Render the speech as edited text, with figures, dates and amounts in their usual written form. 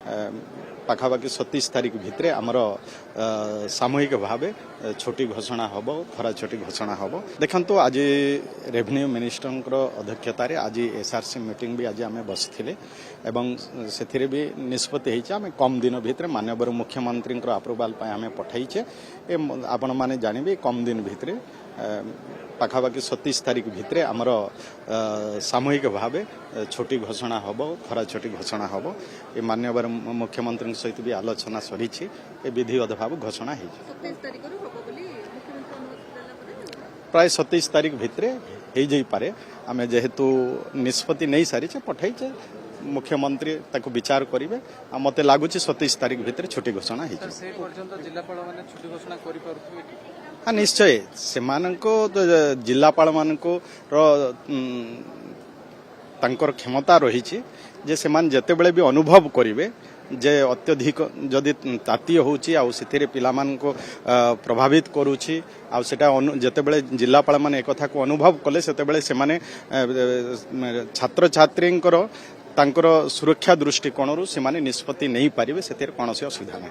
पाखापाखि 27 तारीख भितर आमर सामूहिक भाव छोटी घोषणा हम खरा छोटी घोषणा हम देखु आज रेवेन्यू मिनिस्टर अध्यक्षतार आज एसआरसी मीटिंग भी आज आम बसते एवं से भी निष्पत्ति आम कम दिन भितर माननीय मुख्यमंत्री अप्रुवाल आम पठाइचे आपण मैंने जानवे कम दिन भितर पाखापाखि 27 तारीख भितर आमर सामूहिक भाव छोटी घोषणा हम खरा छोटी घोषणा हम ये माननीय मुख्यमंत्री सहित भी आलोचना सरी विधिवत भाव घोषणा है प्राय 27 तारीख भितर हो जाइपे आम जेहेतु निष्पत्ति नहीं सारी पठाइचे मुख्यमंत्री ताको विचार करेंगे मत लगुच 27 तारीख भितर छोटी घोषणा है हाँ निश्चय से जिलापाल मान क्षमता रही जे से जिते बड़े भी अनुभव करेंगे जे अत्यधिक जदि ताती होउची आ सिथिरे पिला मान को प्रभावित करूची आ सेटा जते बळे जिल्लापाल माने एकथा को अनुभव कले सेते बळे से माने छात्र छात्रींकर तांकर सुरक्षा दृष्टिकोणरू से माने निष्पत्ति नहीं पारिबे सेतिर कोनोसी असुविधा नै।